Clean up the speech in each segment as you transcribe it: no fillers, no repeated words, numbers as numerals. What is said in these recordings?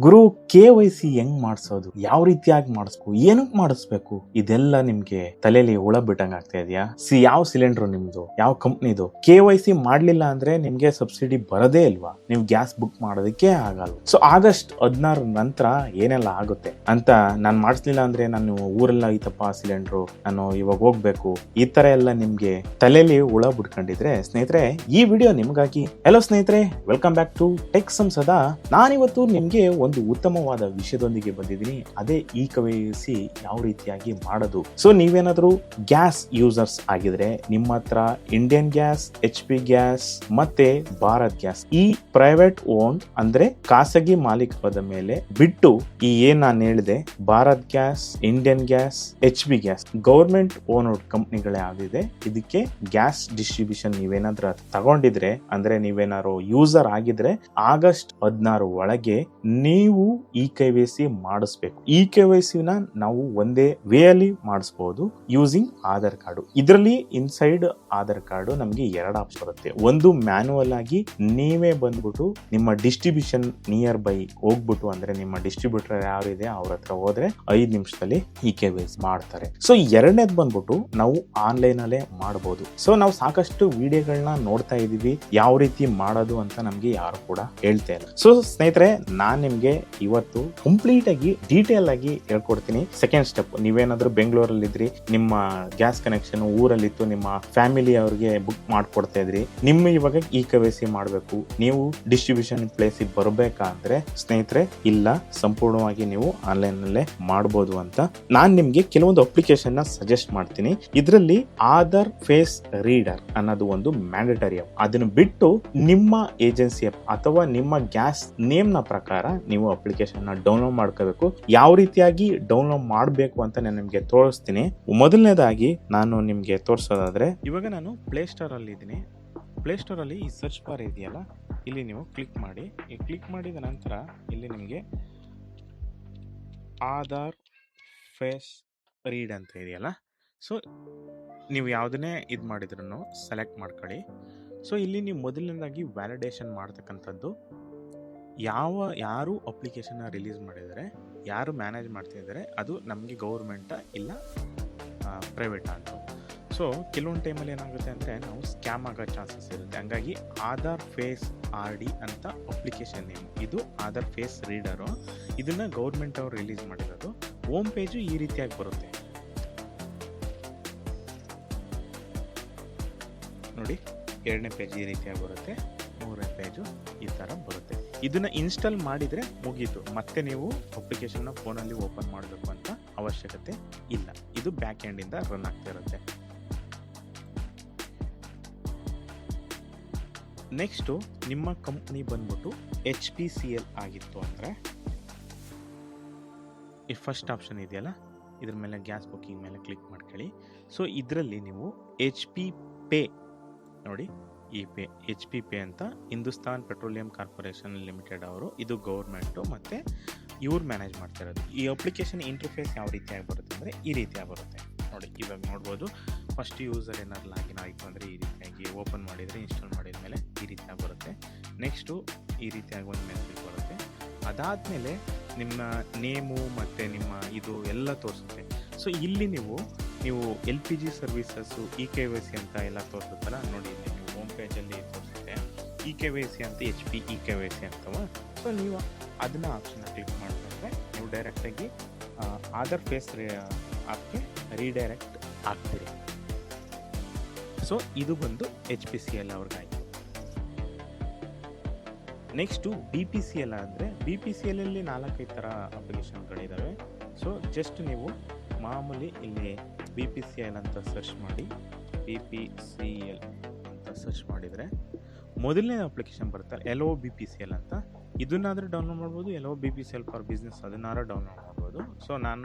ಗುರು KYC ಹೆಂಗ್ ಮಾಡಿಸೋದು, ಯಾವ ರೀತಿಯಾಗಿ ಮಾಡಿಸ್ಬೇಕು, ಏನಕ್ಕೆ ಮಾಡಿಸ್ಬೇಕು, ಇದೆಲ್ಲ ನಿಮ್ಗೆ ತಲೆಯಲ್ಲಿ ಹುಳ ಬಿಟ್ಟಂಗ ಆಗ್ತಾ ಇದೆಯಾ? ಯಾವ ಸಿಲಿಂಡರ್ ನಿಮ್ದು, ಯಾವ ಕಂಪ್ನಿದು? KYC ಮಾಡ್ಲಿಲ್ಲ ಅಂದ್ರೆ ನಿಮ್ಗೆ ಸಬ್ಸಿಡಿ ಬರದೇ ಇಲ್ವಾ? ನೀವು ಗ್ಯಾಸ್ ಬುಕ್ ಮಾಡೋದಕ್ಕೆ ಆಗಲ್ಲ. ಸೊ ಆಗಸ್ಟ್ 16 ನಂತರ ಏನೆಲ್ಲ ಆಗುತ್ತೆ ಅಂತ, ನಾನ್ ಮಾಡಿಸ್ಲಿಲ್ಲ ಅಂದ್ರೆ ನಾನು ಊರೆಲ್ಲ ಐತಪ್ಪ ಸಿಲಿಂಡ್ರು, ನಾನು ಇವಾಗ ಹೋಗ್ಬೇಕು, ಈ ತರ ಎಲ್ಲ ನಿಮ್ಗೆ ತಲೆಯಲ್ಲಿ ಹುಳ ಬಿಟ್ಕೊಂಡಿದ್ರೆ ಸ್ನೇಹಿತರೆ ಈ ವಿಡಿಯೋ ನಿಮ್ಗಾಗಿ. ಹೆಲೋ ಸ್ನೇಹಿತರೆ, ವೆಲ್ಕಮ್ ಬ್ಯಾಕ್ ಟು ಟೆಕ್ ಸಂಸದ. ನಾನಿವತ್ತು ನಿಮ್ಗೆ ಒಂದು ಉತ್ತಮವಾದ ವಿಷಯದೊಂದಿಗೆ ಬಂದಿದ್ದೀನಿ. ಅದೇ KYC ಯಾವ ರೀತಿಯಾಗಿ ಮಾಡೋದು. ಸೊ ನೀವೇನಾದ್ರೂ ಗ್ಯಾಸ್ ಯೂಸರ್ಸ್ ಆಗಿದ್ರೆ ನಿಮ್ಮ ಹತ್ರ ಇಂಡಿಯನ್ ಗ್ಯಾಸ್, HP ಗ್ಯಾಸ್ ಮತ್ತೆ ಭಾರತ್ ಗ್ಯಾಸ್, ಈ ಪ್ರೈವೇಟ್ ಓನ್ ಅಂದ್ರೆ ಖಾಸಗಿ ಮಾಲೀಕತ್ವದ ಮೇಲೆ ಬಿಟ್ಟು ಈ ಏನ್ ನಾನು ಹೇಳಿದೆ Bharat gas, Indian gas, HP gas government owned ಕಂಪ್ನಿಗಳೇ ಆಗಿದೆ. ಇದಕ್ಕೆ ಗ್ಯಾಸ್ ಡಿಸ್ಟ್ರಿಬ್ಯೂಷನ್ ನೀವೇನಾದ್ರೂ ತಗೊಂಡಿದ್ರೆ ಅಂದ್ರೆ ನೀವೇನಾದ್ರು ಯೂಸರ್ ಆಗಿದ್ರೆ ಆಗಸ್ಟ್ 16 ಒಳಗೆ ನೀವು KYC ಮಾಡಿಸ್ಬೇಕು. KYC ನ ನಾವು ಒಂದೇ ವೇ ಅಲ್ಲಿ ಮಾಡಿಸಬಹುದು ಯೂಸಿಂಗ್ ಆಧಾರ್ ಕಾರ್ಡ್. ಇದರಲ್ಲಿ ಇನ್ಸೈಡ್ ಆಧಾರ್ ಕಾರ್ಡ್ ನಮ್ಗೆ 2 ಆಪ್ಷನ್ ಬರುತ್ತೆ. ಒಂದು ಮ್ಯಾನುವಲ್ ಆಗಿ ನೀವೇ ಬಂದ್ಬಿಟ್ಟು ನಿಮ್ಮ ಡಿಸ್ಟ್ರಿಬ್ಯೂಷನ್ ನಿಯರ್ ಬೈ ಹೋಗ್ಬಿಟ್ಟು ಅಂದ್ರೆ ನಿಮ್ಮ ಡಿಸ್ಟ್ರಿಬ್ಯೂಟರ್ ಯಾರಿದೆ ಅವ್ರ ಹತ್ರ ಹೋದ್ರೆ 5 ನಿಮಿಷದಲ್ಲಿ KYC ಮಾಡ್ತಾರೆ. ಸೊ ಎರಡನೇದು ಬಂದ್ಬಿಟ್ಟು ನಾವು ಆನ್ಲೈನ್ ಅಲ್ಲೇ ಮಾಡಬಹುದು. ಸೊ ನಾವು ಸಾಕಷ್ಟು ವಿಡಿಯೋಗಳನ್ನ ನೋಡ್ತಾ ಇದೀವಿ, ಯಾವ ರೀತಿ ಮಾಡೋದು ಅಂತ ನಮ್ಗೆ ಯಾರು ಕೂಡ ಹೇಳ್ತಾ ಇಲ್ಲ. ಸೊ ಸ್ನೇಹಿತರೆ ನಾನ್ ನಿಮ್ಗೆ ಇವತ್ತು ಕಂಪ್ಲೀಟ್ ಆಗಿ ಡೀಟೇಲ್ ಆಗಿ ಹೇಳ್ಕೊಡ್ತೀನಿ. ಸೆಕೆಂಡ್ ಸ್ಟೆಪ್, ನೀವೇನಾದ್ರೂ ಬೆಂಗಳೂರಲ್ಲಿ ಇದ್ರಿ, ನಿಮ್ಮ ಗ್ಯಾಸ್ ಕನೆಕ್ಷನ್ ಊರಲ್ಲಿತ್ತು, ನಿಮ್ಮ ಫ್ಯಾಮಿಲಿ ಅವ್ರಿಗೆ ಬುಕ್ ಮಾಡ್ಕೊಡ್ತಾ ಇದ್ರಿ, ನಿಮ್ಮ ಇವಾಗ KYC ಮಾಡ್ಬೇಕು, ನೀವು ಡಿಸ್ಟ್ರಿಬ್ಯೂಷನ್ ಪ್ಲೇಸ್ ಬರ್ಬೇಕಾ ಅಂದ್ರೆ ಸ್ನೇಹಿತರೆ ಇಲ್ಲ, ಸಂಪೂರ್ಣವಾಗಿ ನೀವು ಆನ್ಲೈನ್ ನಲ್ಲೇ ಮಾಡಬಹುದು ಅಂತ ನಾನ್ ನಿಮ್ಗೆ ಕೆಲವೊಂದು ಅಪ್ಲಿಕೇಶನ್ ನ ಸಜೆಸ್ಟ್ ಮಾಡ್ತೀನಿ. ಇದರಲ್ಲಿ ಆಧಾರ್ ಫೇಸ್ ರೀಡರ್ ಅನ್ನೋದು ಒಂದು ಮ್ಯಾಂಡೇಟರಿ. ಅದನ್ನು ಬಿಟ್ಟು ನಿಮ್ಮ ಏಜೆನ್ಸಿ ಅಥವಾ ನಿಮ್ಮ ಗ್ಯಾಸ್ ನೇಮ್ ನ ಪ್ರಕಾರ ನೀವು ಅಪ್ಲಿಕೇಶನ್ ನ ಡೌನ್ಲೋಡ್ ಮಾಡ್ಕೋಬೇಕು. ಯಾವ ರೀತಿಯಾಗಿ ಡೌನ್ಲೋಡ್ ಮಾಡಬೇಕು ಅಂತ ನಾನು ನಿಮ್ಗೆ ತೋರಿಸ್ತೀನಿ. ಮೊದಲನೇದಾಗಿ ನಾನು ನಿಮ್ಗೆ ತೋರಿಸೋದಾದ್ರೆ, ಇವಾಗ ನಾನು ಪ್ಲೇ ಸ್ಟೋರ್ ಅಲ್ಲಿ ಇದ್ದೀನಿ. ಪ್ಲೇ ಸ್ಟೋರ್ ಅಲ್ಲಿ ಈ ಸರ್ಚ್ ಬಾರ್ ಇದೆಯಲ್ಲ, ಇಲ್ಲಿ ನೀವು ಕ್ಲಿಕ್ ಮಾಡಿ. ಈ ಕ್ಲಿಕ್ ಮಾಡಿದ ನಂತರ ಇಲ್ಲಿ ನಿಮ್ಗೆ ಆಧಾರ್ ಫೇಸ್ ರೀಡ್ ಅಂತ ಇದೆಯಲ್ಲ, ಸೊ ನೀವು ಯಾವುದನ್ನೇ ಇದು ಮಾಡಿದ್ರು ಸೆಲೆಕ್ಟ್ ಮಾಡ್ಕೊಳ್ಳಿ. ಸೊ ಇಲ್ಲಿ ನೀವು ಮೊದಲನೇದಾಗಿ ವ್ಯಾಲಿಡೇಷನ್ ಮಾಡ್ತಕ್ಕಂಥದ್ದು, ಯಾರು ಅಪ್ಲಿಕೇಶನ್ ರಿಲೀಸ್ ಮಾಡಿದರೆ, ಯಾರು ಮ್ಯಾನೇಜ್ ಮಾಡ್ತಿದ್ದಾರೆ, ಅದು ನಮಗೆ ಗೌರ್ಮೆಂಟ ಇಲ್ಲ ಪ್ರೈವೇಟಾ ಅಂತ. ಸೊ ಕೆಲವೊಂದು ಟೈಮಲ್ಲಿ ಏನಾಗುತ್ತೆ ಅಂದರೆ ನಾವು ಸ್ಕ್ಯಾಮ್ ಆಗೋ ಚಾನ್ಸಸ್ ಇರುತ್ತೆ. ಹಂಗಾಗಿ ಆಧಾರ್ ಫೇಸ್ RD ಅಂತ ಅಪ್ಲಿಕೇಶನ್ ನೇಮ್, ಇದು ಆಧಾರ್ ಫೇಸ್ ರೀಡರು. ಇದನ್ನು ಗೌರ್ಮೆಂಟ್ ಅವರು ರಿಲೀಸ್ ಮಾಡಿರೋದು. ಹೋಮ್ ಪೇಜು ಈ ರೀತಿಯಾಗಿ ಬರುತ್ತೆ ನೋಡಿ. 2ನೇ ಪೇಜ್ ಈ ರೀತಿಯಾಗಿ ಬರುತ್ತೆ, 3ನೇ ಪೇಜು ಈ ಥರ ಬರುತ್ತೆ. ಇದನ್ನ ಇನ್ಸ್ಟಾಲ್ ಮಾಡಿದರೆ ಮುಗೀತು, ಮತ್ತೆ ನೀವು ಅಪ್ಲಿಕೇಶನ್ನ ಫೋನಲ್ಲಿ ಓಪನ್ ಮಾಡಬೇಕು ಅಂತ ಅವಶ್ಯಕತೆ ಇಲ್ಲ. ಇದು ಬ್ಯಾಕ್ ಎಂಡ್ ಇಂದ ರನ್ ಆಗ್ತಿರುತ್ತೆ. ನೆಕ್ಸ್ಟು ನಿಮ್ಮ ಕಂಪ್ನಿ ಬಂದ್ಬಿಟ್ಟು HPCL ಆಗಿತ್ತು ಅಂದರೆ ಈ ಫಸ್ಟ್ ಆಪ್ಷನ್ ಇದೆಯಲ್ಲ, ಇದ್ರ ಮೇಲೆ ಗ್ಯಾಸ್ ಬುಕ್ಕಿಂಗ್ ಮೇಲೆ ಕ್ಲಿಕ್ ಮಾಡ್ಕೊಳ್ಳಿ. ಸೊ ಇದರಲ್ಲಿ ನೀವು HP ಪೇ ನೋಡಿ, HP ಪೇ ಅಂತ ಹಿಂದೂಸ್ತಾನ್ ಪೆಟ್ರೋಲಿಯಂ ಕಾರ್ಪೊರೇಷನ್ ಲಿಮಿಟೆಡ್ ಅವರು, ಇದು ಗೌರ್ಮೆಂಟು ಮತ್ತು ಇವ್ರು ಮ್ಯಾನೇಜ್ ಮಾಡ್ತಾ ಇರೋದು. ಈ ಅಪ್ಲಿಕೇಶನ್ ಇಂಟರ್ಫೇಸ್ ಯಾವ ರೀತಿಯಾಗಿ ಬರುತ್ತೆ ಅಂದರೆ ಈ ರೀತಿಯಾಗಿ ಬರುತ್ತೆ ನೋಡಿ. ಇವಾಗ ನೋಡ್ಬೋದು, ಫಸ್ಟ್ ಯೂಸರ್ ಏನಾದ್ರು ಲಾಗಿನ್ ಆಯಿತು ಅಂದರೆ ಈ ರೀತಿಯಾಗಿ ಓಪನ್ ಮಾಡಿದರೆ, ಇನ್ಸ್ಟಾಲ್ ಮಾಡಿದ ಮೇಲೆ ಈ ರೀತಿಯಾಗಿ ಬರುತ್ತೆ. ನೆಕ್ಸ್ಟು ಈ ರೀತಿಯಾಗಿ ಒಂದು ಮೆಸೇಜ್ ಬರುತ್ತೆ. ಅದಾದಮೇಲೆ ನಿಮ್ಮ ನೇಮು ಮತ್ತು ನಿಮ್ಮ ಇದು ಎಲ್ಲ ತೋರಿಸುತ್ತೆ. ಸೊ ಇಲ್ಲಿ ನೀವು LPG ಸರ್ವಿಸಸ್ಸು KYC ಅಂತ ಎಲ್ಲ ತೋರಿಸುತ್ತಲ್ಲ ನೋಡಿ, ಇಲ್ಲಿ ನೀವು ಹೋಮ್ ಪೇಜಲ್ಲಿ ತೋರಿಸುತ್ತೆ KYC ಅಂತ HP KYC ಅಂತವ. ಸೊ ನೀವು ಅದನ್ನ ಆಪ್ಷನ್ ಕ್ಲಿಕ್ ಮಾಡಿದ್ರೆ ನೀವು ಡೈರೆಕ್ಟಾಗಿ ಆಧಾರ್ ಫೇಸ್ ಆಪ್ಗೆ ರೀಡೈರೆಕ್ಟ್ ಆಗ್ತೀರಿ. ಸೊ ಇದು ಬಂದು HPCL ಅವ್ರಿಗಾಯ್ತು. ನೆಕ್ಸ್ಟು BPCL ಅಂದರೆ BPCL ಅಲ್ಲಿ 4-5 ಥರ ಅಪ್ಲಿಕೇಶನ್ಗಳಿದ್ದಾವೆ. ಸೊ ಜಸ್ಟ್ ನೀವು ಮಾಮೂಲಿ ಇಲ್ಲಿ BPCL ಅಂತ ಸರ್ಚ್ ಮಾಡಿ, BPCL ಅಂತ ಸರ್ಚ್ ಮಾಡಿದರೆ ಮೊದಲನೇ ಅಪ್ಲಿಕೇಶನ್ ಬರುತ್ತೆ LOBPCL ಅಂತ. ಇದನ್ನಾದರೂ ಡೌನ್ಲೋಡ್ ಮಾಡ್ಬೋದು, LOBPCL ಫಾರ್ ಬಿಸ್ನೆಸ್ ಅದನ್ನಾದ್ರೂ ಡೌನ್ಲೋಡ್ ಮಾಡ್ಬೋದು. ಸೊ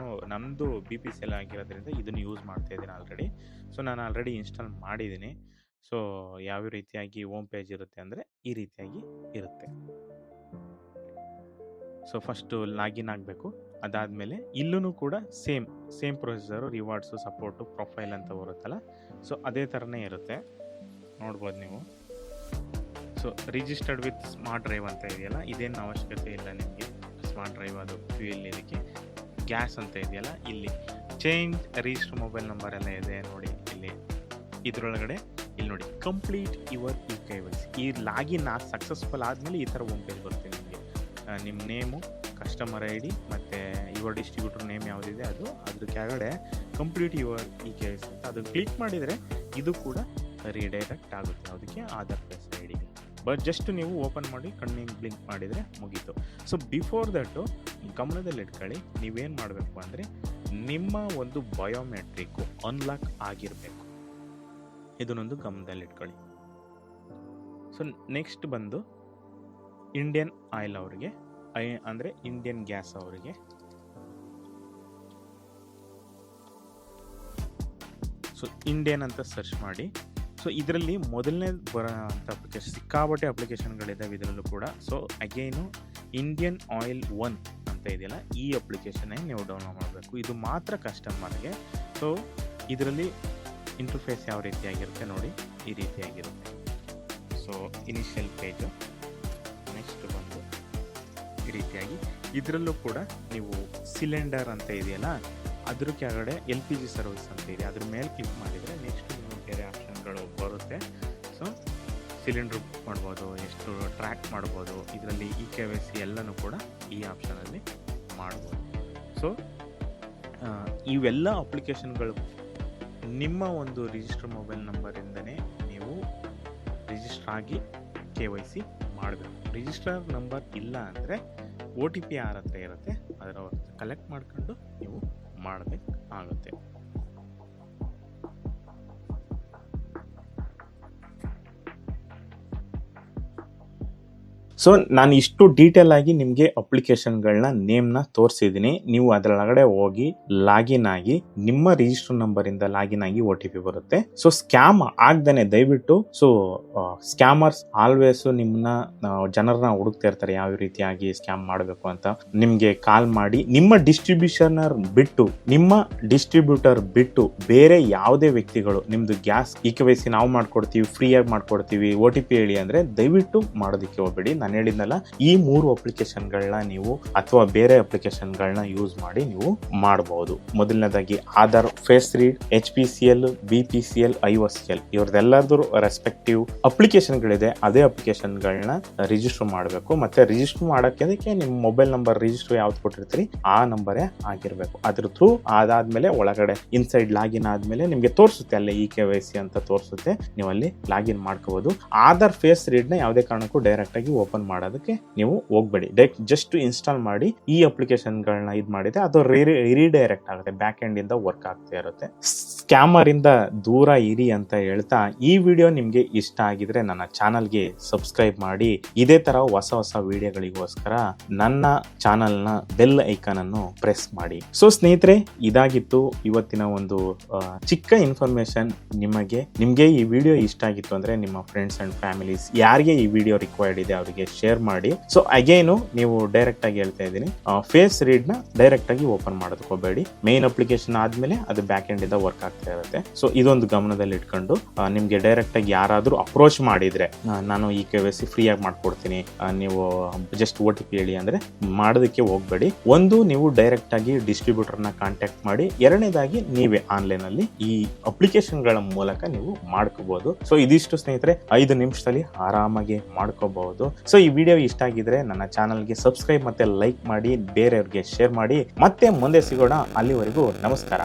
ನಮ್ಮದು BPCL ಆಗಿರೋದ್ರಿಂದ ಇದನ್ನು ಯೂಸ್ ಮಾಡ್ತಾ ಇದ್ದೀನಿ ಆಲ್ರೆಡಿ. ಸೊ ನಾನು ಆಲ್ರೆಡಿ ಇನ್ಸ್ಟಾಲ್ ಮಾಡಿದ್ದೀನಿ. ಸೊ ಯಾವ ರೀತಿಯಾಗಿ ಹೋಮ್ ಪೇಜ್ ಇರುತ್ತೆ ಅಂದರೆ ಈ ರೀತಿಯಾಗಿ ಇರುತ್ತೆ. ಸೊ ಫಸ್ಟು ಲಾಗಿನ್ ಆಗಬೇಕು. ಅದಾದಮೇಲೆ ಇಲ್ಲೂ ಕೂಡ same procedure, rewards, support, profile ಅಂತ ಬರುತ್ತಲ್ಲ, ಸೊ ಅದೇ ಥರನೇ ಇರುತ್ತೆ ನೋಡ್ಬೋದು ನೀವು. So registered with smart drive ಅಂತ ಇದೆಯಲ್ಲ, ಇದೇನು ಅವಶ್ಯಕತೆ ಇಲ್ಲ ನಿಮಗೆ. ಸ್ಮಾರ್ಟ್ ಡ್ರೈವ್ ಅದು ಫ್ಯೂಯಲ್ ಇದಕ್ಕೆ. ಗ್ಯಾಸ್ ಅಂತ ಇದೆಯಲ್ಲ, ಇಲ್ಲಿ ಚೇಂಜ್ ರಿಜಿಸ್ಟರ್ ಮೊಬೈಲ್ ನಂಬರ್ ಎಲ್ಲ ಇದೆ ನೋಡಿ. ಇಲ್ಲಿ ಇದರೊಳಗಡೆ ಇಲ್ಲಿ ನೋಡಿ, ಕಂಪ್ಲೀಟ್ ಯುವರ್ KYC. ಈ ಲಾಗಿನ್ ಸಕ್ಸಸ್ಫುಲ್ ಆದಮೇಲೆ ಈ ಥರ ಹೋಮ್ ಪೇಜ್ ಬರುತ್ತೆ ನಿಮಗೆ. ನಿಮ್ಮ ನೇಮು, ಕಸ್ಟಮರ್ ID ಮತ್ತು ಯುವರ್ ಡಿಸ್ಟ್ರಿಬ್ಯೂಟರ್ ನೇಮ್ ಯಾವುದಿದೆ ಅದು, ಅದ್ರ ಕೆಳಗಡೆ ಕಂಪ್ಲೀಟ್ ಯುವರ್ KYC ಅಂತ ಅದನ್ನು ಕ್ಲಿಕ್ ಮಾಡಿದರೆ ಇದು ಕೂಡ ರಿಡೈರೆಕ್ಟ್ ಆಗುತ್ತೆ ಅದಕ್ಕೆ ಆಧಾರ್ ಫೇಸ್ ಐಡಿಗೆ. ಬಟ್ ಜಸ್ಟ್ ನೀವು ಓಪನ್ ಮಾಡಿ ಕಣ್ಣಿಗೆ ಬ್ಲಿಂಕ್ ಮಾಡಿದರೆ ಮುಗೀತು. ಸೊ ಬಿಫೋರ್ ದಟ್ಟು ಗಮನದಲ್ಲಿ ಇಟ್ಕೊಳ್ಳಿ, ನೀವೇನು ಮಾಡಬೇಕು ಅಂದರೆ ನಿಮ್ಮ ಒಂದು ಬಯೋಮೆಟ್ರಿಕ್ಕು ಅನ್ಲಾಕ್ ಆಗಿರಬೇಕು. ಇದನ್ನೊಂದು ಗಮನದಲ್ಲಿ ಇಟ್ಕೊಳ್ಳಿ. ಸೊ ನೆಕ್ಸ್ಟ್ ಬಂದು ಇಂಡಿಯನ್ ಆಯಿಲ್ ಅವರಿಗೆ, ಅಂದರೆ ಇಂಡಿಯನ್ ಗ್ಯಾಸ್ ಅವರಿಗೆ ಸೊ ಇಂಡಿಯನ್ ಅಂತ ಸರ್ಚ್ ಮಾಡಿ. ಸೊ ಇದರಲ್ಲಿ ಮೊದಲನೇ ಬರೋಂಥ ಅಪ್ಲಿಕೇಶನ್, ಸಿಕ್ಕಾಪಟ್ಟೆ ಅಪ್ಲಿಕೇಶನ್ಗಳಿದ್ದಾವೆ ಇದರಲ್ಲೂ ಕೂಡ. ಸೊ ಅಗೇನು ಇಂಡಿಯನ್ ಆಯಿಲ್ 1 ಅಂತ ಇದೆಯಲ್ಲ, ಈ ಅಪ್ಲಿಕೇಶನ್ನೇ ನೀವು ಡೌನ್ಲೋಡ್ ಮಾಡಬೇಕು. ಇದು ಮಾತ್ರ ಕಸ್ಟಮರ್ಗೆ. ಸೊ ಇದರಲ್ಲಿ ಇಂಟರ್ಫೇಸ್ ಯಾವ ರೀತಿಯಾಗಿರುತ್ತೆ ನೋಡಿ, ಈ ರೀತಿಯಾಗಿರುತ್ತೆ. ಸೊ ಇನಿಷಿಯಲ್ ಪೇಜು, ನೆಕ್ಸ್ಟ್ ಬಂದು ಈ ರೀತಿಯಾಗಿ. ಇದರಲ್ಲೂ ಕೂಡ ನೀವು ಸಿಲಿಂಡರ್ ಅಂತ ಇದೆಯಲ್ಲ, ಅದ್ರ ಕೆಳಗಡೆ LPG ಸರ್ವಿಸ್ ಅಂತ ಇದೆ, ಅದ್ರ ಮೇಲೆ ಕ್ಲಿಕ್ ಮಾಡಿದರೆ ನೆಕ್ಸ್ಟ್ ನೀವು ಬೇರೆ ಆಪ್ಷನ್ಗಳು ಬರುತ್ತೆ. ಸೊ ಸಿಲಿಂಡ್ರ್ ಬುಕ್ ಮಾಡ್ಬೋದು, ಎಷ್ಟು ಟ್ರ್ಯಾಕ್ ಮಾಡ್ಬೋದು, ಇದರಲ್ಲಿ KYC ಎಲ್ಲನೂ ಕೂಡ ಈ ಆಪ್ಷನಲ್ಲಿ ಮಾಡ್ಬೋದು. ಸೊ ಇವೆಲ್ಲ ಅಪ್ಲಿಕೇಶನ್ಗಳು ನಿಮ್ಮ ಒಂದು ರಿಜಿಸ್ಟರ್ ಮೊಬೈಲ್ ನಂಬರಿಂದನೇ ನೀವು ರಿಜಿಸ್ಟರ್ ಆಗಿ KYC ಮಾಡಬೇಕು. ರಿಜಿಸ್ಟರ್ ನಂಬರ್ ಇಲ್ಲ ಅಂದರೆ OTP ಯಾರ ಹತ್ರ ಇರುತ್ತೆ ಅದರ ಕಲೆಕ್ಟ್ ಮಾಡ್ಕೊಂಡು ನೀವು ಮಾಡಬೇಕಾಗುತ್ತೆ. ಸೊ ನಾನು ಇಷ್ಟು ಡೀಟೇಲ್ ಆಗಿ ನಿಮಗೆ ಅಪ್ಲಿಕೇಶನ್ಗಳನ್ನ ನೇಮ್ನ ತೋರಿಸಿದ್ದೀನಿ. ನೀವು ಅದರೊಳಗಡೆ ಹೋಗಿ ಲಾಗಿನ್ ಆಗಿ ನಿಮ್ಮ ರಿಜಿಸ್ಟರ್ ನಂಬರಿಂದ ಲಾಗಿನ್ ಆಗಿ OTP ಬರುತ್ತೆ. ಸೊ ಸ್ಕ್ಯಾಮ್ ಆಗ್ದೇನೆ ದಯವಿಟ್ಟು, ಸೊ ಸ್ಕ್ಯಾಮರ್ಸ್ ಆಲ್ವೇಸ್ ನಿಮ್ಮನ್ನ ಜನರನ್ನ ಹುಡುಕ್ತಾ ಇರ್ತಾರೆ ಯಾವ ರೀತಿಯಾಗಿ ಸ್ಕ್ಯಾಮ್ ಮಾಡಬೇಕು ಅಂತ. ನಿಮಗೆ ಕಾಲ್ ಮಾಡಿ ನಿಮ್ಮ ಡಿಸ್ಟ್ರಿಬ್ಯೂಟರ್ ಬಿಟ್ಟು ಬೇರೆ ಯಾವುದೇ ವ್ಯಕ್ತಿಗಳು ನಿಮ್ದು ಗ್ಯಾಸ್ KYC ನಾವು ಮಾಡ್ಕೊಡ್ತೀವಿ, ಫ್ರೀಯಾಗಿ ಮಾಡ್ಕೊಡ್ತೀವಿ, OTP ಹೇಳಿ ಅಂದ್ರೆ ದಯವಿಟ್ಟು ಮಾಡೋದಕ್ಕೆ ಹೋಗ್ಬೇಡಿ. ನಾನು ಹೇಳಿದ್ನಲ್ಲ, ಈ 3 ಅಪ್ಲಿಕೇಶನ್ಗಳನ್ನ ನೀವು ಅಥವಾ ಬೇರೆ ಅಪ್ಲಿಕೇಶನ್ಗಳನ್ನ ಯೂಸ್ ಮಾಡಿ ನೀವು ಮಾಡಬಹುದು. ಮೊದಲನೇದಾಗಿ Aadhaar face read, HPCL, BPCL, IOCL ಇವ್ರದ್ದೆಲ್ಲರೂ ರೆಸ್ಪೆಕ್ಟಿವ್ ಅಪ್ಲಿಕೇಶನ್ಗಳಿದೆ. ಅದೇ ಅಪ್ಲಿಕೇಶನ್ಗಳನ್ನ ರಿಜಿಸ್ಟರ್ ಮಾಡಬೇಕು. ಮತ್ತೆ ರಿಜಿಸ್ಟರ್ ಮಾಡೋಕ್ಕೆ ನಿಮ್ಮ ಮೊಬೈಲ್ ನಂಬರ್ ರಿಜಿಸ್ಟರ್ ಯಾವ್ದು ಕೊಟ್ಟಿರ್ತೀರಿ ಆ ನಂಬರೇ ಆಗಿರಬೇಕು. ಅದ್ರ ಥ್ರೂ ಅದಾದ್ಮೇಲೆ ಒಳಗಡೆ ಇನ್ಸೈಡ್ ಲಾಗಿನ್ ಆದ್ಮೇಲೆ ನಿಮ್ಗೆ ತೋರಿಸುತ್ತೆ, ಅಲ್ಲೇ KYC ಅಂತ ತೋರಿಸುತ್ತೆ, ನೀವು ಅಲ್ಲಿ ಲಾಗಿನ್ ಮಾಡ್ಕೋಬಹುದು. ಆಧಾರ್ ಫೇಸ್ ರೀಡ್ ನ ಯಾವುದೇ ಕಾರಣಕ್ಕೂ ಡೈರೆಕ್ಟ್ ಆಗಿ ಓಪನ್ ಮಾಡೋದಕ್ಕೆ ನೀವು ಹೋಗ್ಬೇಡಿ. ಜಸ್ಟ್ ಇನ್ಸ್ಟಾಲ್ ಮಾಡಿ ಈ ಅಪ್ಲಿಕೇಶನ್ಗಳನ್ನ ಇದು ಮಾಡಿದ್ರೆ ಅದು ರಿಡೈರೆಕ್ಟ್ ಆಗುತ್ತೆ, ಬ್ಯಾಕ್ ಎಂಡ್ ಇಂದ ವರ್ಕ್ ಆಗ್ತಾ ಇರುತ್ತೆ. ಸ್ಕ್ಯಾಮರ್ ಇಂದ ದೂರ ಇರಿ ಅಂತ ಹೇಳ್ತಾ, ಈ ವಿಡಿಯೋ ನಿಮ್ಗೆ ಇಷ್ಟ ಆಗಿದ್ರೆ ನನ್ನ ಚಾನಲ್ಗೆ ಸಬ್ಸ್ಕ್ರೈಬ್ ಮಾಡಿ. ಇದೇ ತರ ಹೊಸ ವಿಡಿಯೋಗಳಿಗೋಸ್ಕರ ನನ್ನ ಚಾನಲ್ ನ ಬೆಲ್ ಐಕಾನ್ ಅನ್ನು ಪ್ರೆಸ್ ಮಾಡಿ. ಸೊ ಸ್ನೇಹಿತರೆ, ಇದಾಗಿತ್ತು ಇವತ್ತಿನ ಒಂದು ಚಿಕ್ಕ ಇನ್ಫಾರ್ಮೇಶನ್. ನಿಮ್ಗೆ ಈ ವಿಡಿಯೋ ಇಷ್ಟ ಆಗಿತ್ತು ಅಂದ್ರೆ ನಿಮ್ಮ ಫ್ರೆಂಡ್ಸ್ ಅಂಡ್ ಫ್ಯಾಮಿಲೀಸ್ ಯಾರಿಗೆ ಈ ವಿಡಿಯೋ ರಿಕ್ವೈರ್ಡ್ ಇದೆ ಅವರಿಗೆ ಶೇರ್ ಮಾಡಿ. ಸೊ ಅಗೇನು ನೀವು ಡೈರೆಕ್ಟ್ ಆಗಿ ಹೇಳ್ತಾ ಇದ್ದೀನಿ, ಫೇಸ್ ರೀಡ್ ನ ಡೈರೆಕ್ಟ್ ಆಗಿ ಓಪನ್ ಮಾಡೋದಕ್ಕೆ ಹೋಗಬೇಡಿ. ಮೇನ್ ಅಪ್ಲಿಕೇಶನ್ ಆದ್ಮೇಲೆ ಅದು ಬ್ಯಾಕ್ ಎಂಡ್ ಇಂದ ವರ್ಕ್ ಆಗ್ತಾ ಇರುತ್ತೆ. ಸೊ ಇದೊಂದು ಗಮನದಲ್ಲಿ ಇಟ್ಕೊಂಡು ನಿಮ್ಗೆ ಡೈರೆಕ್ಟ್ ಆಗಿ ಯಾರಾದ್ರೂ ಅಪ್ರೋಚ್ ಮಾಡಿದ್ರೆ ನಾನು KYC ಫ್ರೀ ಆಗಿ ಮಾಡ್ಕೊಡ್ತೀನಿ, ನೀವು ಜಸ್ಟ್ OTP ಹೇಳಿ ಅಂದ್ರೆ ಮಾಡೋದಕ್ಕೆ ಹೋಗ್ಬೇಡಿ. ಒಂದು, ನೀವು ಡೈರೆಕ್ಟ್ ಆಗಿ ಡಿಸ್ಟ್ರಿಬ್ಯೂಟರ್ ನ ಕಾಂಟ್ಯಾಕ್ಟ್ ಮಾಡಿ. ಎರಡನೇದಾಗಿ ನೀವೇ ಆನ್ಲೈನ್ ಅಲ್ಲಿ ಈ ಅಪ್ಲಿಕೇಶನ್ ಗಳ ಮೂಲಕ ನೀವು ಮಾಡ್ಕೋಬಹುದು. ಸೊ ಇದಿಷ್ಟು ಸ್ನೇಹಿತರೆ, 5 ನಿಮಿಷದಲ್ಲಿ ಆರಾಮಾಗಿ ಮಾಡ್ಕೋಬಹುದು. ಸೊ ಈ ವಿಡಿಯೋ ಇಷ್ಟ ಆಗಿದ್ರೆ ನನ್ನ ಚಾನಲ್ಗೆ ಸಬ್ಸ್ಕ್ರೈಬ್ ಮತ್ತೆ ಲೈಕ್ ಮಾಡಿ, ಬೇರೆಯವ್ರಿಗೆ ಶೇರ್ ಮಾಡಿ. ಮತ್ತೆ ಮುಂದೆ ಸಿಗೋಣ. ಅಲ್ಲಿವರೆಗೂ ನಮಸ್ಕಾರ.